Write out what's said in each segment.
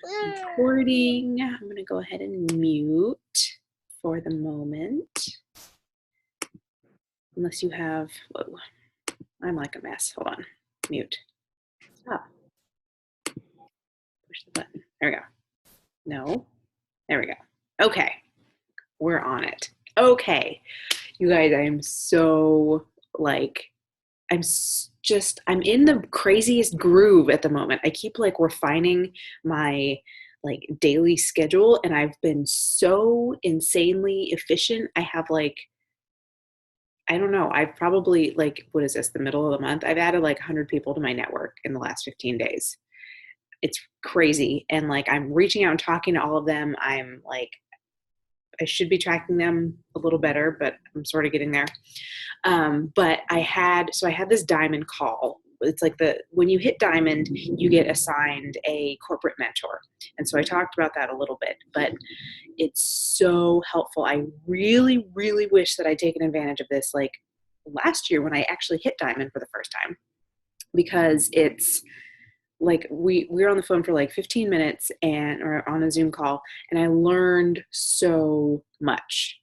Recording. I'm going to go ahead and mute for the moment. Unless you have, whoa, I'm like a mess. Hold on. Mute. Stop. Push the button. There we go. No. There we go. Okay. We're on it. Okay. You guys, I'm so I'm in the craziest groove at the moment. I keep refining my daily schedule, and I've been so insanely efficient. I have I don't know, I've probably what is this, the middle of the month? I've added 100 people to my network in the last 15 days. It's crazy. And I'm reaching out and talking to all of them. I'm I should be tracking them a little better, but I'm sort of getting there. But I had this diamond call. It's when you hit diamond, you get assigned a corporate mentor. And so I talked about that a little bit, but it's so helpful. I really, really wish that I'd taken advantage of this last year when I actually hit diamond for the first time, because it's we were on the phone for 15 minutes or on a Zoom call, and I learned so much.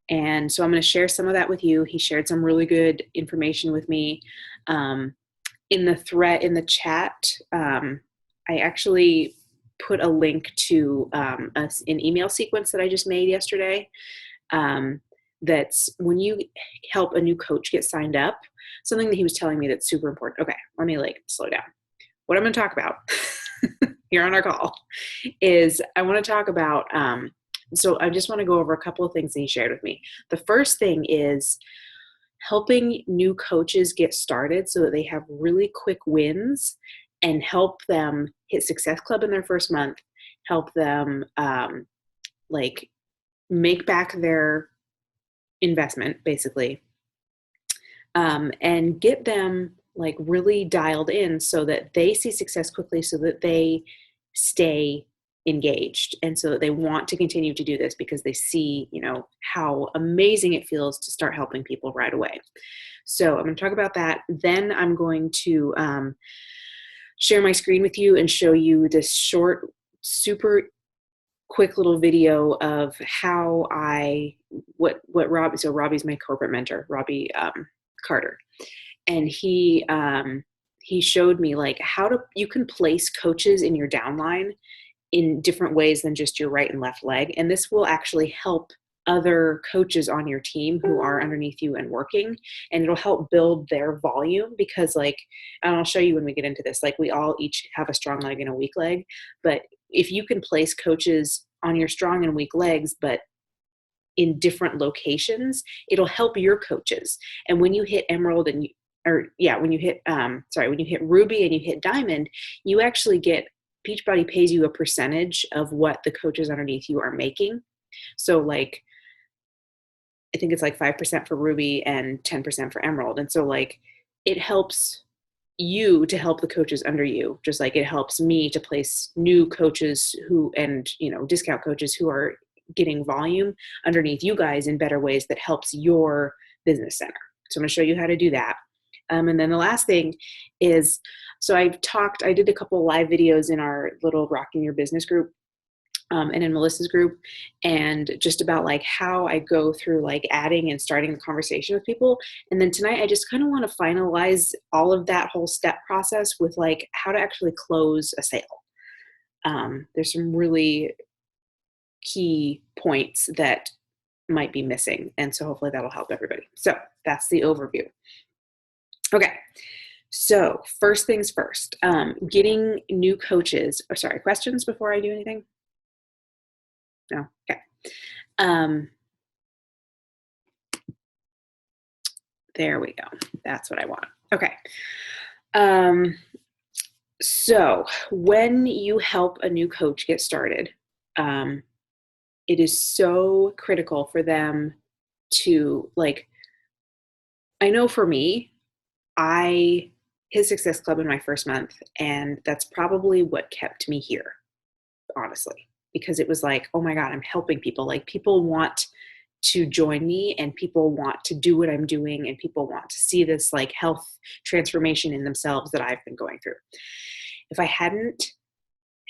And so I'm going to share some of that with you. He shared some really good information with me. In the chat, I actually put a link to an email sequence that I just made yesterday. That's when you help a new coach get signed up, something that he was telling me that's super important. Okay, let me slow down. What I'm going to talk about here on our call is I want to talk about, so I just want to go over a couple of things that he shared with me. The first thing is helping new coaches get started so that they have really quick wins, and help them hit Success Club in their first month, help them make back their investment, basically, and get them really dialed in so that they see success quickly, so that they stay engaged, and so that they want to continue to do this because they see, how amazing it feels to start helping people right away. So I'm going to talk about that. Then I'm going to share my screen with you and show you this short, super quick little video of how Robbie's my corporate mentor, Robbie Carter. And he showed me how you can place coaches in your downline in different ways than just your right and left leg. And this will actually help other coaches on your team who are underneath you and working, and it'll help build their volume, because and I'll show you when we get into this, we all each have a strong leg and a weak leg. But if you can place coaches on your strong and weak legs, but in different locations, it'll help your coaches. And when you hit Emerald when you hit Ruby and you hit Diamond, you actually get, Beachbody pays you a percentage of what the coaches underneath you are making. So I think it's 5% for Ruby and 10% for Emerald. And so it helps you to help the coaches under you, just like it helps me to place new coaches discount coaches who are getting volume underneath you guys in better ways that helps your business center. So I'm going to show you how to do that. And then the last thing is, so I did a couple of live videos in our little Rocking Your Business group, and in Melissa's group, and just about how I go through adding and starting the conversation with people. And then tonight I just kind of want to finalize all of that whole step process with how to actually close a sale. There's some really key points that might be missing, and so hopefully that'll help everybody. So that's the overview. Okay, so first things first, getting new coaches. Oh, sorry, questions before I do anything? No? Okay. There we go. That's what I want. Okay. So when you help a new coach get started, it is so critical for them to I know for me, I hit Success Club in my first month, and that's probably what kept me here, honestly, because it was oh my God, I'm helping people. People want to join me, and people want to do what I'm doing, and people want to see this health transformation in themselves that I've been going through. If I hadn't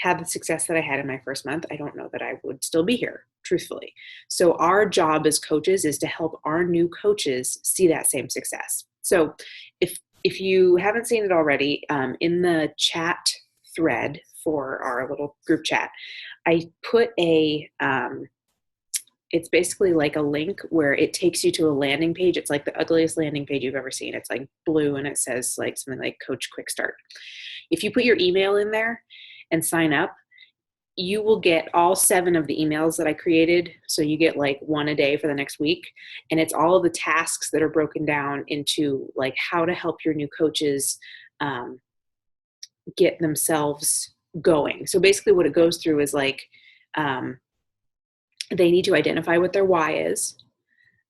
had the success that I had in my first month, I don't know that I would still be here, truthfully. So our job as coaches is to help our new coaches see that same success. So if you haven't seen it already, in the chat thread for our little group chat, I put it's basically like a link where it takes you to a landing page. It's like the ugliest landing page you've ever seen. It's like blue and it says like something like Coach Quick Start. If you put your email in there and sign up, you will get all 7 of the emails that I created. So you get like 1 a day for the next week. And it's all of the tasks that are broken down into like how to help your new coaches get themselves going. So basically what it goes through is like, they need to identify what their why is.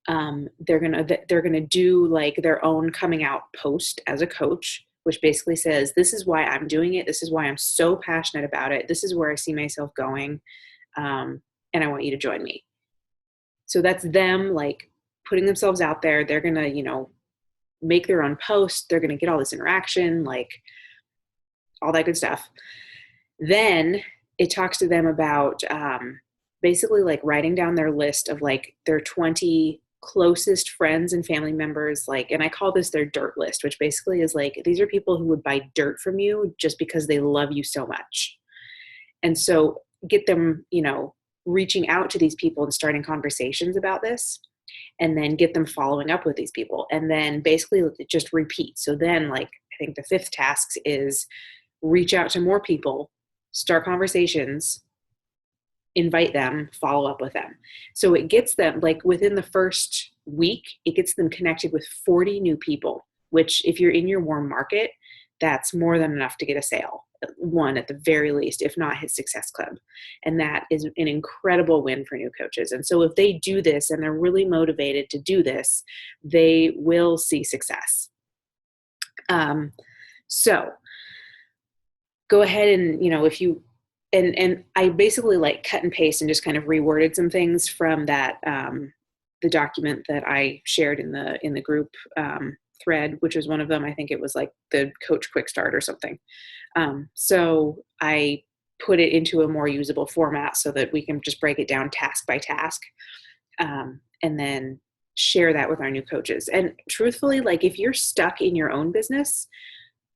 They're gonna do like their own coming out post as a coach, which basically says, this is why I'm doing it. This is why I'm so passionate about it. This is where I see myself going. And I want you to join me. So that's them like putting themselves out there. They're going to, make their own post. They're going to get all this interaction, like all that good stuff. Then it talks to them about basically like writing down their list of like their 20 closest friends and family members, like, and I call this their dirt list, which basically is like, these are people who would buy dirt from you just because they love you so much. And so get them, reaching out to these people and starting conversations about this, and then get them following up with these people. And then basically just repeat. So then like, I think the 5th task is reach out to more people, start conversations, invite them, follow up with them. So it gets them like within the first week, it gets them connected with 40 new people, which if you're in your warm market, that's more than enough to get a sale, 1 at the very least, if not hit Success Club. And that is an incredible win for new coaches. And so if they do this and they're really motivated to do this, they will see success. So go ahead and, if you, and I basically like cut and paste and just kind of reworded some things from that, the document that I shared in the group thread, which was one of them. I think it was like the Coach Quick Start or something. So I put it into a more usable format so that we can just break it down task by task, and then share that with our new coaches. And truthfully, like if you're stuck in your own business,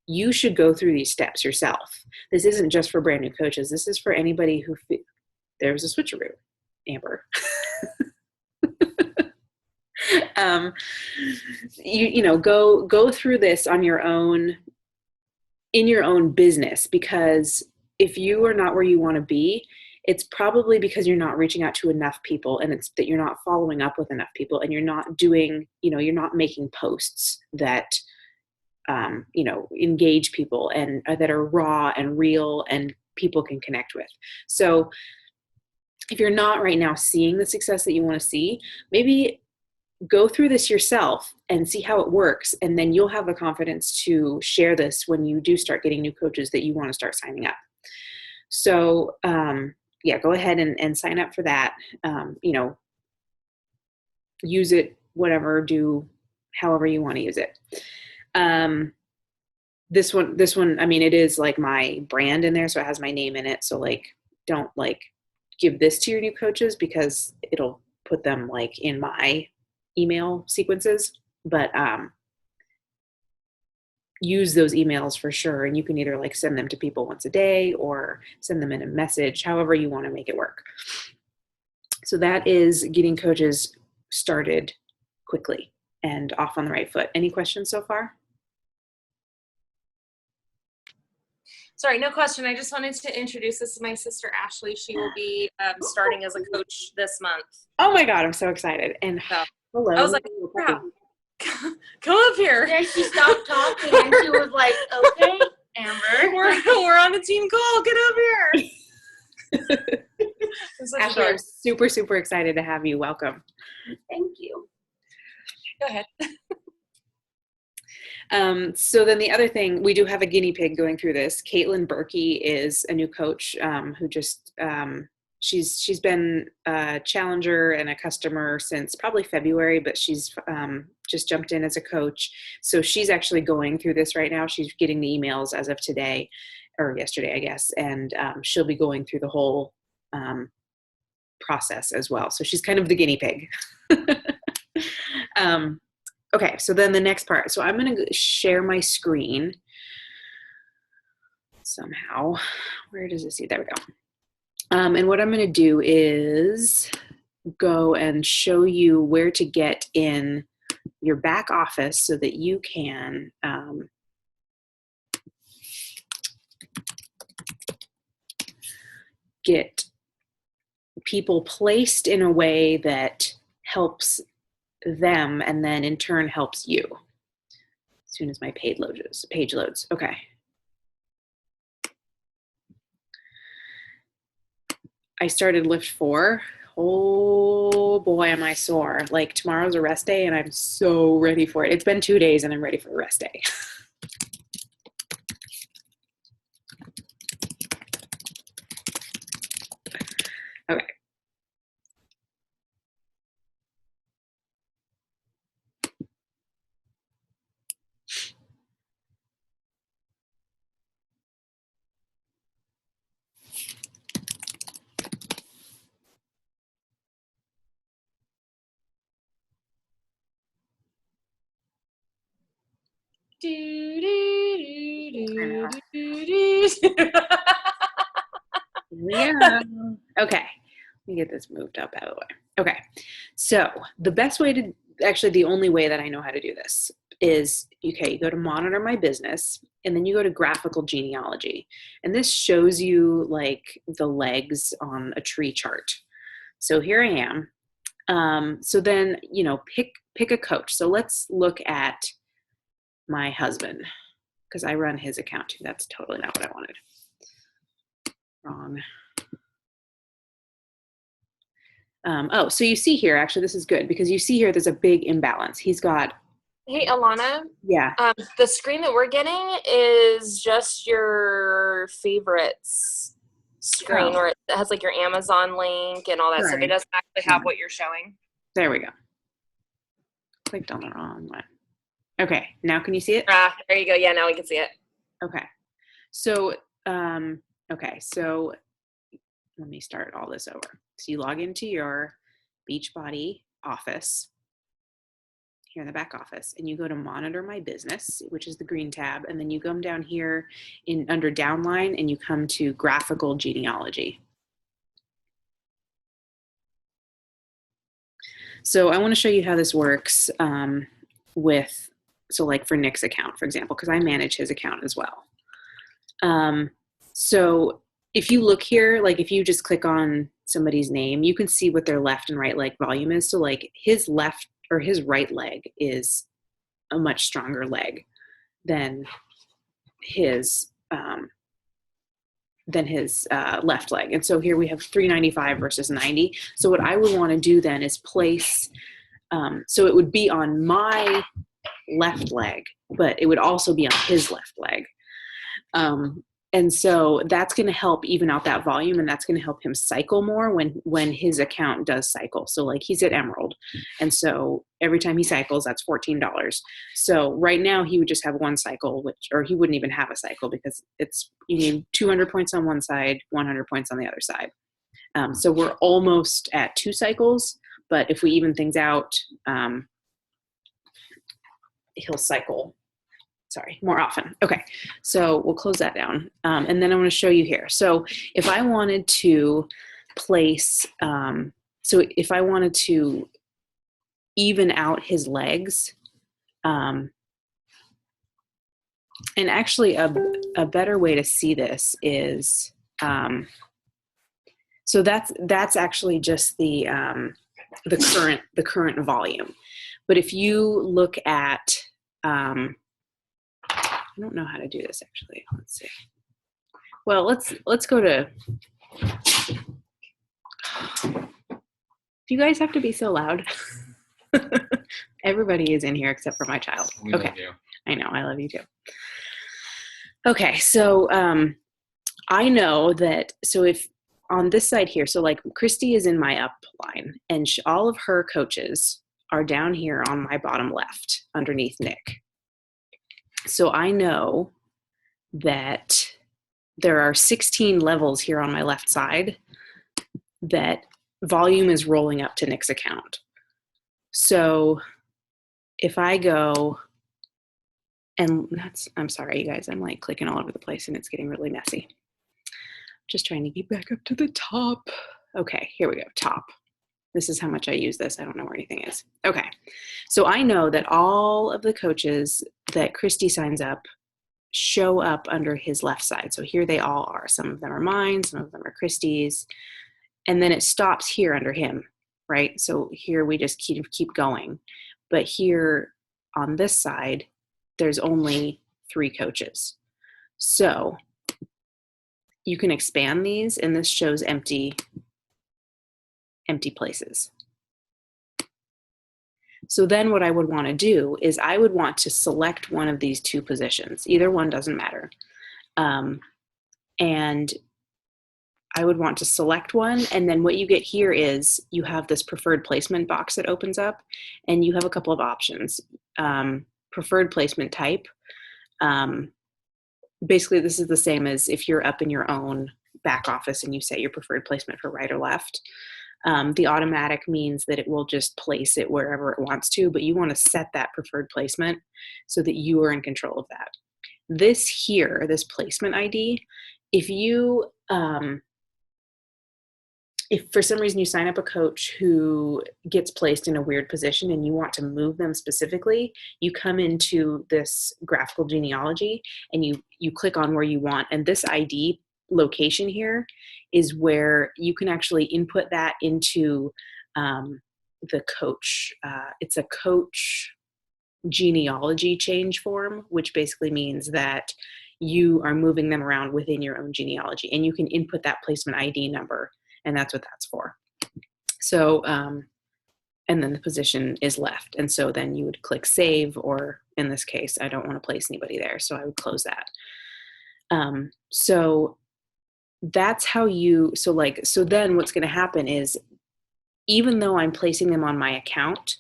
you should go through these steps yourself. This isn't just for brand new coaches. This is for anybody who there's a switcheroo, Amber. Go through this on your own, in your own business, because if you are not where you want to be, it's probably because you're not reaching out to enough people, and it's that you're not following up with enough people, and you're not doing, you're not making posts that engage people and that are raw and real and people can connect with. So if you're not right now seeing the success that you want to see, maybe go through this yourself and see how it works. And then you'll have the confidence to share this when you do start getting new coaches that you want to start signing up. So go ahead and sign up for that. Use it, whatever, do however you want to use it. This one, I mean, it is like my brand in there, so it has my name in it. So like, don't like give this to your new coaches because it'll put them like in my email sequences, but, use those emails for sure. And you can either like send them to people once a day or send them in a message, however you want to make it work. So that is getting coaches started quickly and off on the right foot. Any questions so far? Sorry, no question. I just wanted to introduce, this is my sister, Ashley. She will be starting as a coach this month. Oh my God, I'm so excited. And hello. I was like, crap. Come up here. Then she stopped talking and she was like, okay, Amber. We're on a team call. Get up here. Ashley, I'm super, super excited to have you. Welcome. Thank you. Go ahead. So then the other thing, we do have a guinea pig going through this. Caitlin Berkey is a new coach who just, she's been a challenger and a customer since probably February, but she's just jumped in as a coach. So she's actually going through this right now. She's getting the emails as of today. or yesterday, I guess, and she'll be going through the whole process as well. So she's kind of the guinea pig. Okay, so then the next part. So I'm going to share my screen somehow. Where does it see? There we go. And what I'm going to do is go and show you where to get in your back office so that you can get people placed in a way that helps them and then in turn helps you. As soon as my page loads. Okay. I started lift 4. Oh boy, am I sore. Like tomorrow's a rest day and I'm so ready for it. It's been 2 days and I'm ready for a rest day. Okay. Yeah. Okay. Let me get this moved up out of the way. Okay. So the best way to, actually the only way that I know how to do this is, okay, you go to monitor my business and then you go to graphical genealogy. And this shows you like the legs on a tree chart. So here I am. So then, you know, pick a coach. So let's look at my husband because I run his account too. That's totally not what I wanted. Wrong. Oh, so you see here, actually, this is good because you see here there's a big imbalance. He's got. Hey, Alana. Yeah. The screen that we're getting is just your favorites screen where it has like your Amazon link and all that stuff. It doesn't actually have what you're showing. There we go. Clicked on the wrong one. Okay, now can you see it? There you go. Yeah, now we can see it. Okay. So, okay, so let me start all this over. So you log into your Beachbody office here in the back office and you go to monitor my business, which is the green tab. And then you come down here under downline and you come to graphical genealogy. So I want to show you how this works so like for Nick's account, for example, because I manage his account as well. So if you look here, like if you just click on somebody's name, you can see what their left and right leg volume is. So like his left or his right leg is a much stronger leg than his left leg. And so here we have 395 versus 90. So what I would want to do then is place, so it would be on my left leg, but it would also be on his left leg. And so that's going to help even out that volume, and that's going to help him cycle more when his account does cycle. So like he's at Emerald, and so every time he cycles, that's $14. So right now he would just have one cycle, or he wouldn't even have a cycle because you need 200 points on one side, 100 points on the other side. So we're almost at 2 cycles, but if we even things out, he'll cycle more often. Okay, so we'll close that down. And then I want to show you here. So if I wanted to place, if I wanted to even out his legs, and actually a better way to see this is, so that's actually just the current volume. But if you look at, I don't know how to do this actually. Let's see. Well, let's go to. Do you guys have to be so loud? Everybody is in here except for my child. We okay. Love you. I know. I love you too. Okay. So I know that. So if on this side here, so like Christy is in my up line and all of her coaches are down here on my bottom left underneath Nick. So I know that there are 16 levels here on my left side that volume is rolling up to Nick's account. So if I go, and I'm sorry, you guys, I'm like clicking all over the place and it's getting really messy. Just trying to get back up to the top. Okay, here we go, top. This is how much I use this. I don't know where anything is. Okay, so I know that all of the coaches that Christy signs up show up under his left side. So here they all are. Some of them are mine, some of them are Christy's. And then it stops here under him, right? So here we just keep going. But here on this side, there's only 3 coaches. So you can expand these, and this shows empty places. So then what I would want to do is I would want to select one of these 2 positions. Either one doesn't matter. And I would want to select one, and then what you get here is you have this preferred placement box that opens up, and you have a couple of options. Preferred placement type. Basically, this is the same as if you're up in your own back office and you set your preferred placement for right or left. The automatic means that it will just place it wherever it wants to, but you want to set that preferred placement so that you are in control of that. This here, this placement ID, if you, if for some reason you sign up a coach who gets placed in a weird position and you want to move them specifically, you come into this graphical genealogy and you click on where you want, and this ID location here is where you can actually input that into the coach. It's a coach genealogy change form, which basically means that you are moving them around within your own genealogy, and you can input that placement ID number, and that's what that's for. So, and then the position is left, and so then you would click save, or in this case, I don't want to place anybody there, so I would close that. So that's how you, so then what's going to happen is, even though I'm placing them on my account,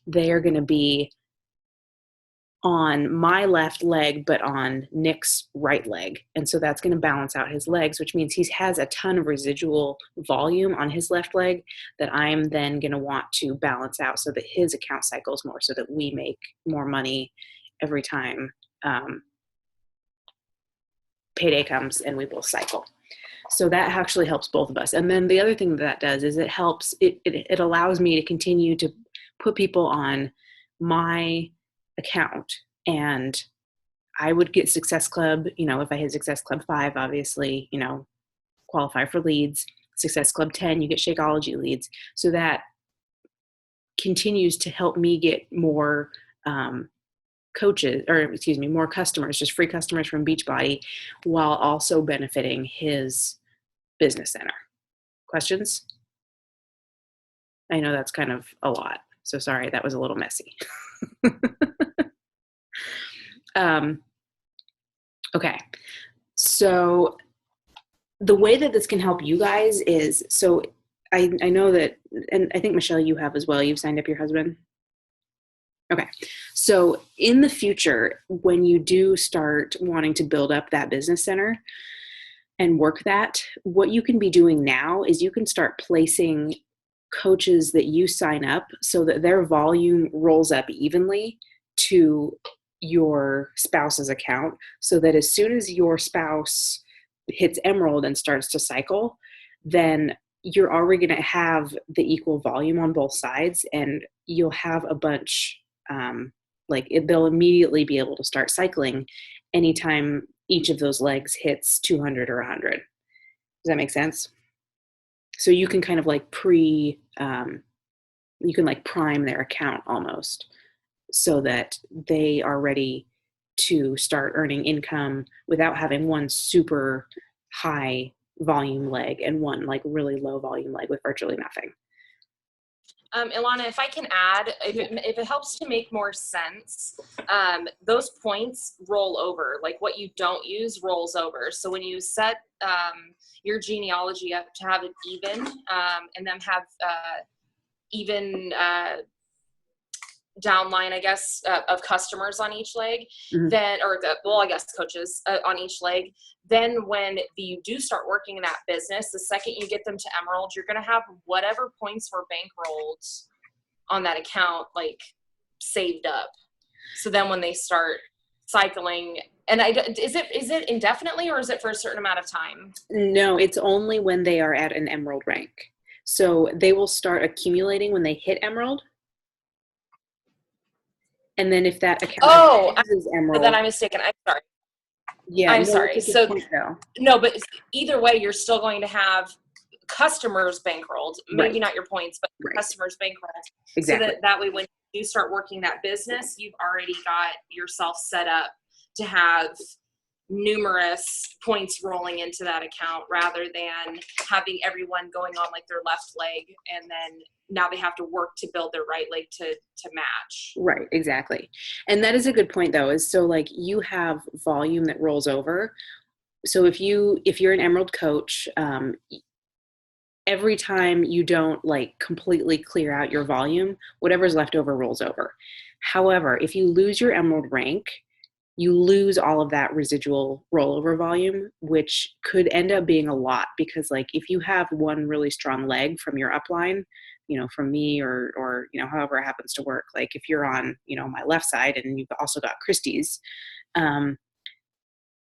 they are going to be on my left leg, but on Nick's right leg. And so that's going to balance out his legs, which means he has a ton of residual volume on his left leg that I'm then going to want to balance out so that his account cycles more, so that we make more money every time payday comes and we both cycle. So that actually helps both of us. And then the other thing that does is it helps, it allows me to continue to put people on my account, and I would get Success Club, if I hit Success Club 5, obviously, qualify for leads. Success Club 10, you get Shakeology leads. So that continues to help me get more more customers, just free customers from Beachbody, while also benefiting his business center. Questions? I know that's kind of a lot, so sorry, that was a little messy. Okay, so the way that this can help you guys is, so I know that, and I think Michelle, you have as well, you've signed up your husband? Okay, so in the future, when you do start wanting to build up that business center and work that, what you can be doing now is you can start placing coaches that you sign up so that their volume rolls up evenly to your spouse's account, so that as soon as your spouse hits Emerald and starts to cycle, then you're already going to have the equal volume on both sides, and you'll have a bunch, they'll immediately be able to start cycling anytime each of those legs hits 200 or 100. Does that make sense? So you can kind of you can prime their account almost, so that they are ready to start earning income without having one super high volume leg and one really low volume leg with virtually nothing. Ilana, if I can add, if it helps to make more sense, those points roll over. Like what you don't use rolls over. So when you set your genealogy up to have it even, and then have even downline, I guess, of customers on each leg, Mhm. then, or well, I guess coaches on each leg, then when you do start working in that business, the second you get them to Emerald, you're going to have whatever points were bankrolled on that account, like saved up. So then when they start cycling, and is it indefinitely, or is it for a certain amount of time? No, it's only when they are at an Emerald rank. So they will start accumulating when they hit Emerald. And then if that account is Emerald, then I'm mistaken. I'm sorry. yeah, I'm no, sorry. that's a good So point, though. no, but either way, you're still going to have customers bankrolled, maybe Right. not your points, but Right. customers bankrolled. Exactly. So that way, when you start working that business, you've already got yourself set up to have numerous points rolling into that account, rather than having everyone going on like their left leg, and then now they have to work to build their right leg to match. Right, exactly. And that is a good point, though, is so like you have volume that rolls over. So if you're an Emerald coach, every time you don't like completely clear out your volume, whatever's left over rolls over. However, if you lose your Emerald rank, you lose all of that residual rollover volume, which could end up being a lot, because like if you have one really strong leg from your upline, from me or however it happens to work, like if you're on, my left side and you've also got Christie's,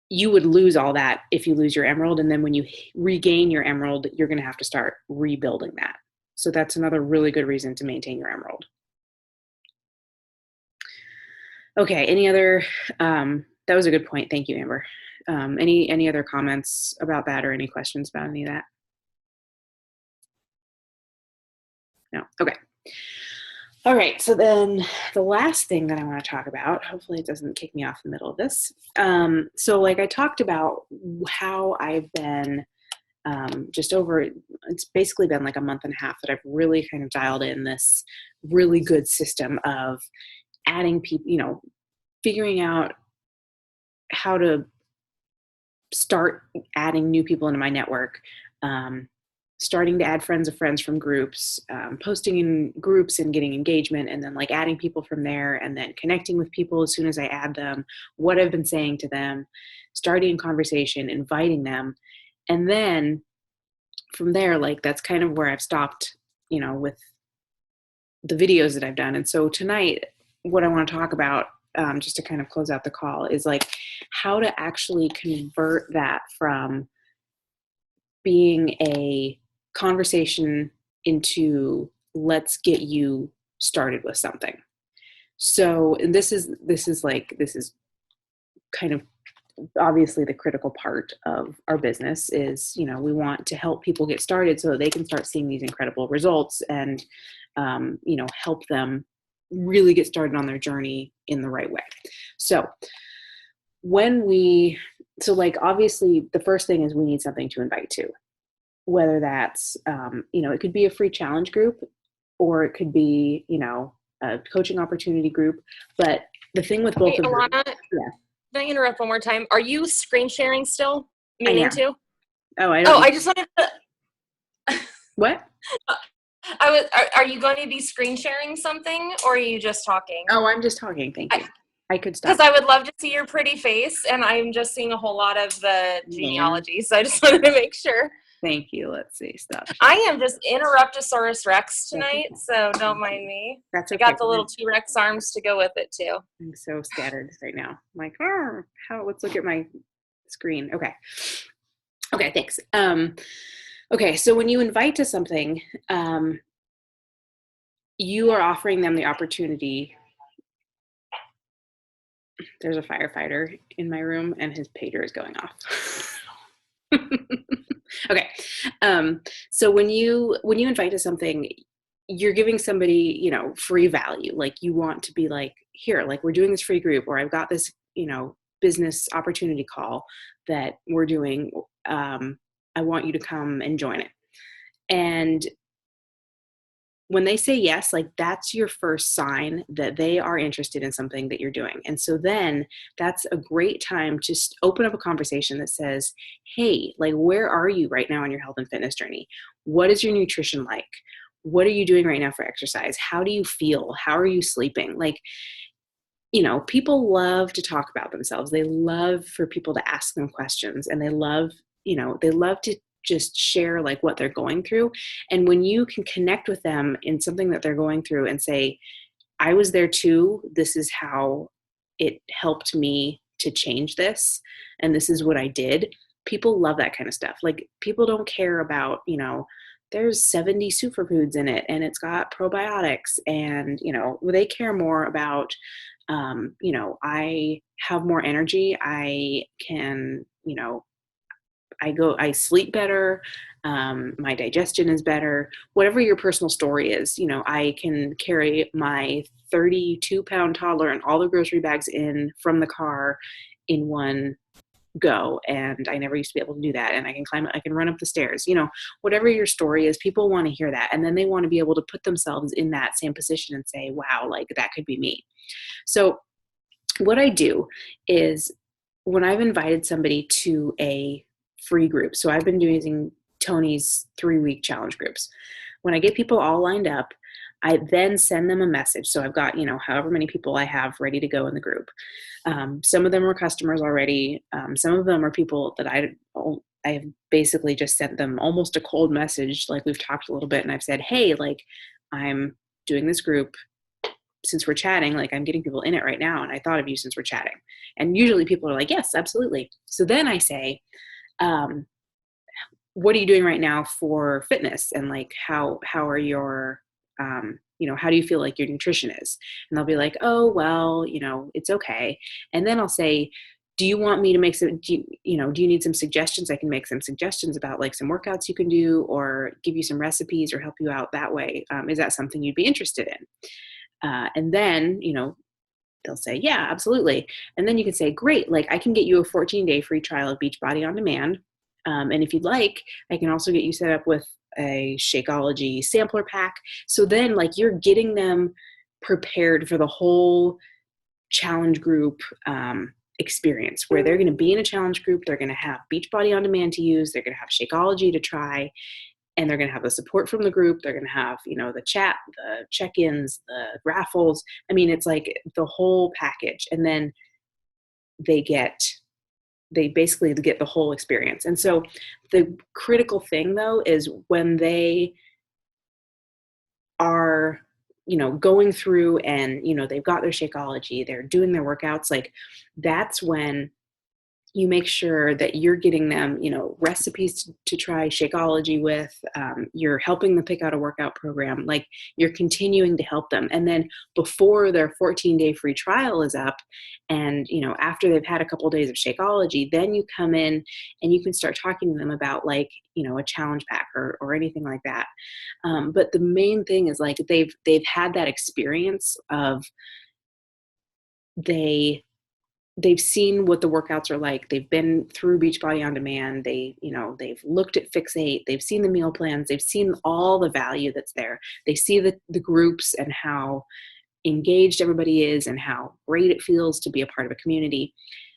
you would lose all that if you lose your Emerald. And then when you regain your Emerald, you're going to have to start rebuilding that. So that's another really good reason to maintain your Emerald. Okay. Any other, that was a good point. Thank you, Amber. Any other comments about that, or any questions about any of that? No. Okay. All right. So then the last thing that I want to talk about, hopefully it doesn't kick me off in the middle of this. So like I talked about how I've been it's basically been like a month and a half that I've really kind of dialed in this really good system of adding people, figuring out how to start adding new people into my network, starting to add friends of friends from groups, posting in groups and getting engagement, and then like adding people from there, and then connecting with people as soon as I add them, what I've been saying to them, starting a conversation, inviting them. And then from there, like that's kind of where I've stopped, with the videos that I've done. And so tonight, what I want to talk about, just to kind of close out the call, is like how to actually convert that from being a conversation into let's get you started with something. So this is kind of obviously the critical part of our business is, we want to help people get started so that they can start seeing these incredible results and, help them really get started on their journey in the right way. So obviously the first thing is we need something to invite to, whether that's, it could be a free challenge group, or it could be, a coaching opportunity group. But the thing with both of them, Alana, yeah. Can I interrupt one more time? Are you screen sharing still? Meaning to? Oh, I don't. I just wanted to. What? Are you going to be screen sharing something, or are you just talking? Oh, I'm just talking. Thank you. I could stop. Because I would love to see your pretty face, and I'm just seeing a whole lot of the genealogy, so I just wanted to make sure. Thank you. Let's see. Stop. I am just Interruptosaurus Rex tonight, so don't mind me. That's okay. I got the little T-Rex arms to go with it too. I'm so scattered right now. I'm like, let's look at my screen. Okay. Okay, thanks. Okay, so when you invite to something, you are offering them the opportunity. There's a firefighter in my room and his pager is going off. Okay. So when you invite to something, you're giving somebody, free value. Like you want to be like, here, like we're doing this free group, or I've got this, business opportunity call that we're doing. I want you to come and join it. And when they say yes, like that's your first sign that they are interested in something that you're doing. And so then that's a great time to just open up a conversation that says, hey, like, where are you right now on your health and fitness journey? What is your nutrition like? what are you doing right now for exercise? How do you feel? How are you sleeping? Like, people love to talk about themselves. They love for people to ask them questions, and they love to just share like what they're going through. And when you can connect with them in something that they're going through and say, I was there too, this is how it helped me to change this, and this is what I did. People love that kind of stuff. Like, people don't care about, there's 70 superfoods in it and it's got probiotics, and, they care more about, I have more energy. I can, I sleep better. My digestion is better. Whatever your personal story is, I can carry my 32-pound toddler and all the grocery bags in from the car in one go. And I never used to be able to do that. And I can run up the stairs, whatever your story is, people want to hear that. And then they want to be able to put themselves in that same position and say, wow, like that could be me. So what I do is, when I've invited somebody to a free group, so I've been doing Tony's 3-week challenge groups. When I get people all lined up, I then send them a message. So I've got, however many people I have ready to go in the group. Some of them are customers already. Some of them are people that I have basically just sent them almost a cold message. Like, we've talked a little bit and I've said, hey, like, I'm doing this group. Since we're chatting, like, I'm getting people in it right now, and I thought of you since we're chatting. And usually people are like, yes, absolutely. So then I say, what are you doing right now for fitness? And like, how are your, how do you feel like your nutrition is? And they'll be like, oh, well, it's okay. And then I'll say, do you want me to make some, do you need some suggestions? I can make some suggestions about like some workouts you can do, or give you some recipes, or help you out that way. Is that something you'd be interested in? And then, they'll say, yeah, absolutely. And then you can say, great, like, I can get you a 14-day free trial of Beachbody On Demand. And if you'd like, I can also get you set up with a Shakeology sampler pack. So then, like, you're getting them prepared for the whole challenge group experience, where they're going to be in a challenge group. They're going to have Beachbody On Demand to use. They're going to have Shakeology to try. And they're going to have the support from the group. They're going to have, the chat, the check-ins, the raffles. I mean, it's like the whole package. And then they basically get the whole experience. And so the critical thing, though, is when they are, going through and, they've got their Shakeology, they're doing their workouts, like, that's when you make sure that you're getting them, recipes to try Shakeology with. You're helping them pick out a workout program. Like, you're continuing to help them. And then before their 14-day free trial is up, and, after they've had a couple of days of Shakeology, then you come in and you can start talking to them about, like, a challenge pack or anything like that. But the main thing is, like, they've had that experience of they've seen what the workouts are like. They've been through Beachbody On Demand. They've looked at Fix8. They've seen the meal plans. They've seen all the value that's there. They see the groups and how engaged everybody is and how great it feels to be a part of a community.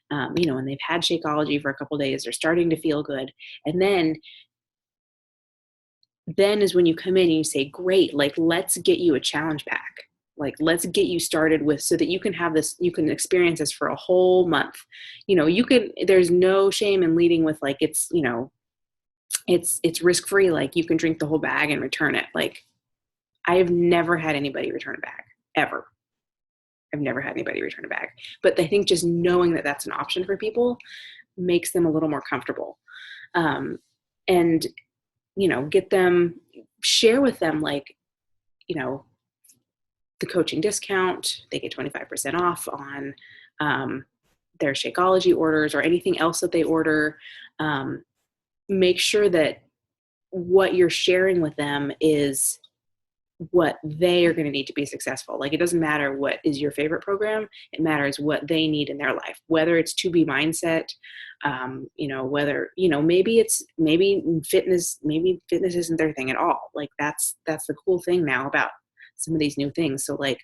And they've had Shakeology for a couple of days. They're starting to feel good. And then is when you come in and you say, great, like, let's get you a challenge pack. Like, let's get you started with, so that you can have this, you can experience this for a whole month. There's no shame in leading with, like, it's risk-free. Like, you can drink the whole bag and return it. Like, I have never had anybody return a bag, ever. I've never had anybody return a bag. But I think just knowing that that's an option for people makes them a little more comfortable. And, share with them, like, the coaching discount. They get 25% off on their Shakeology orders or anything else that they order. Make sure that what you're sharing with them is what they are going to need to be successful. Like, it doesn't matter what is your favorite program. It matters what they need in their life, whether it's 2B mindset, whether, maybe fitness isn't their thing at all. Like, that's the cool thing now about some of these new things. So, like,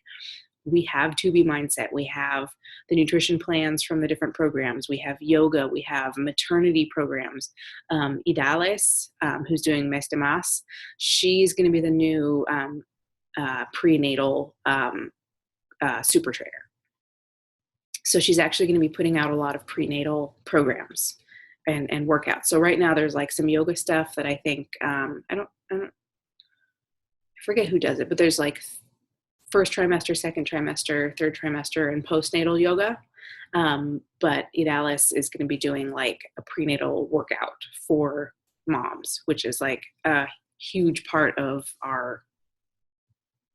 we have To Be Mindset. We have the nutrition plans from the different programs. We have yoga. We have maternity programs. Idales, who's doing Mes de Mas, she's going to be the new prenatal super trainer. So she's actually going to be putting out a lot of prenatal programs and workouts. So right now there's like some yoga stuff that I think, I forget who does it, but there's like first trimester, second trimester, third trimester, and postnatal yoga. But Idales is going to be doing like a prenatal workout for moms, which is like a huge part of our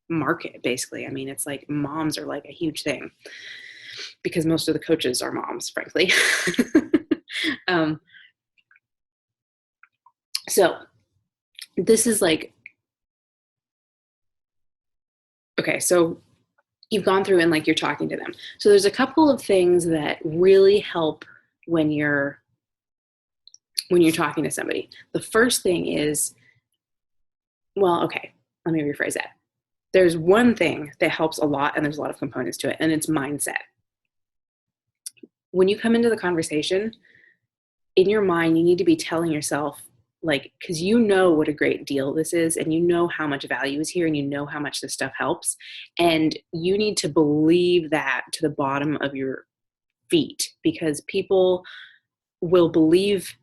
market, basically. I mean, it's like moms are like a huge thing because most of the coaches are moms, frankly. So this is like, okay, so you've gone through and like you're talking to them. So there's a couple of things that really help when you're talking to somebody. The first thing is, well, okay, let me rephrase that. There's one thing that helps a lot, and there's a lot of components to it, and it's mindset. When you come into the conversation, in your mind, you need to be telling yourself, like, because you know what a great deal this is, and you know how much value is here, and you know how much this stuff helps, and you need to believe that to the bottom of your feet, because people will believe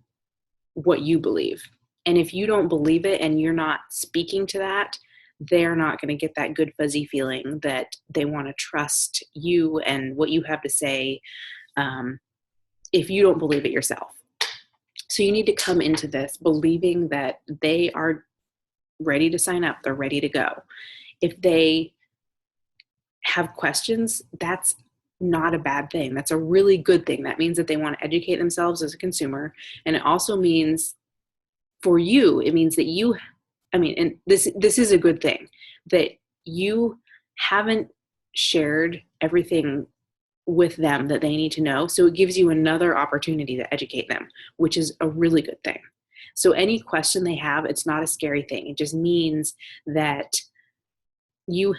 what you believe. And if you don't believe it and you're not speaking to that, they're not going to get that good fuzzy feeling that they want to trust you and what you have to say if you don't believe it yourself. So you need to come into this believing that they are ready to sign up. They're ready to go. If they have questions, that's not a bad thing. That's a really good thing. That means that they want to educate themselves as a consumer. And it also means for you, it means that you, I mean, and this is a good thing, that you haven't shared everything with them that they need to know. So it gives you another opportunity to educate them, which is a really good thing. So any question they have, it's not a scary thing. It just means that you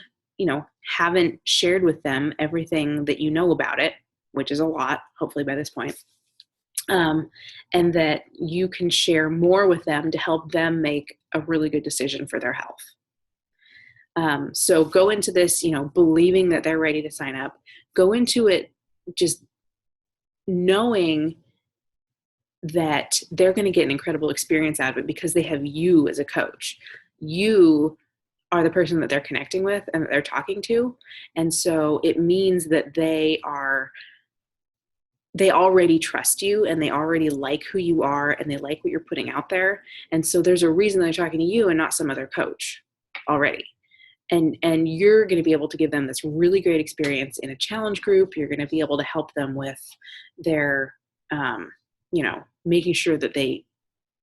haven't shared with them everything that you know about it, which is a lot, hopefully by this point. And that you can share more with them to help them make a really good decision for their health. So go into this, believing that they're ready to sign up. Go into it just knowing that they're going to get an incredible experience out of it because they have you as a coach. You are the person that they're connecting with and that they're talking to. And so it means that they already trust you and they already like who you are and they like what you're putting out there. And so there's a reason they're talking to you and not some other coach already. And you're going to be able to give them this really great experience in a challenge group. You're going to be able to help them with their, making sure that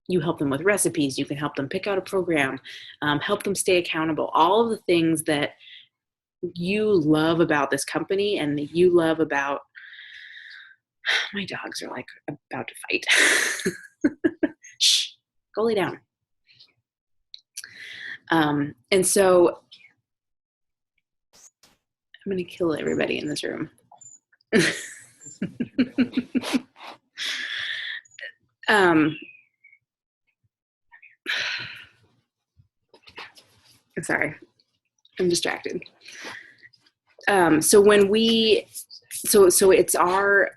you help them with recipes. You can help them pick out a program, help them stay accountable. All of the things that you love about this company and that you love about, my dogs are like about to fight. Shh, go lay down. And so I'm going to kill everybody in this room. I'm sorry. I'm distracted. So when so it's our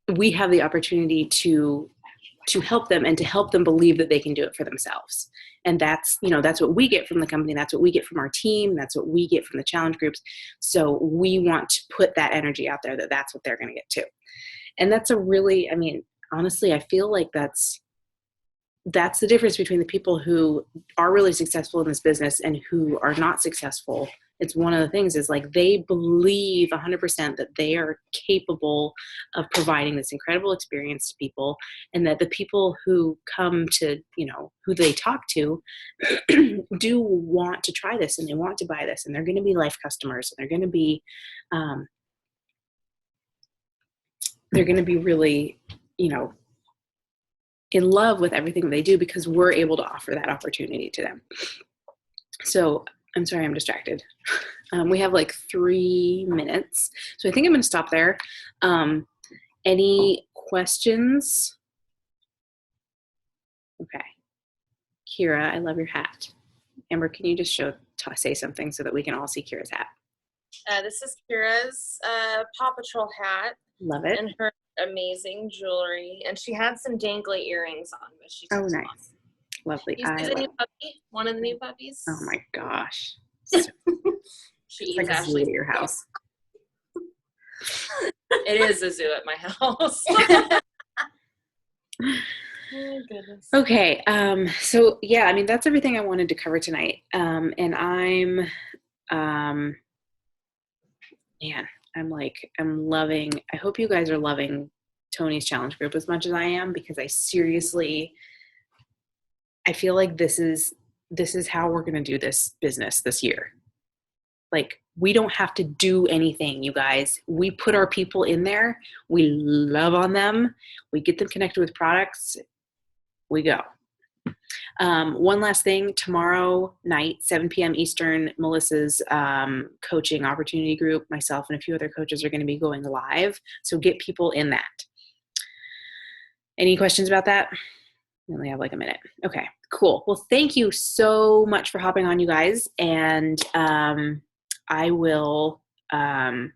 we have the opportunity to help them and to help them believe that they can do it for themselves. And that's what we get from the company. That's what we get from our team. That's what we get from the challenge groups. So we want to put that energy out there that that's what they're going to get too. And that's honestly, I feel like that's the difference between the people who are really successful in this business and who are not successful. It's one of the things is like they believe 100% that they are capable of providing this incredible experience to people, and that the people who come to, who they talk to do want to try this and they want to buy this, and they're going to be life customers, and they're going to be really, in love with everything they do because we're able to offer that opportunity to them. So I'm sorry, I'm distracted. We have like 3 minutes. So I think I'm going to stop there. Any questions? Okay. Kira, I love your hat. Amber, can you just say something so that we can all see Kira's hat? This is Kira's Paw Patrol hat. Love it. And her amazing jewelry. And she had some dangly earrings on, but she took them off. Nice. Lovely. You see the new puppy? One of the new puppies? Oh my gosh. So, she it's eats like a zoo Ashley's. at your house. It is a zoo at my house. Oh, goodness. Okay. So yeah, I mean, that's everything I wanted to cover tonight. And I'm loving, I hope you guys are loving Tony's challenge group as much as I am, because I feel like this is how we're going to do this business this year. Like, we don't have to do anything, you guys. We put our people in there. We love on them. We get them connected with products. We go. One last thing, tomorrow night, 7 p.m. Eastern, Melissa's coaching opportunity group, myself and a few other coaches are going to be going live. So get people in that. Any questions about that? We only have like a minute. Okay, cool. Well, thank you so much for hopping on, you guys. And I will, I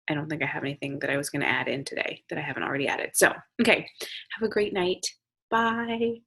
don't think I have anything that I was going to add in today that I haven't already added. So, okay, have a great night. Bye.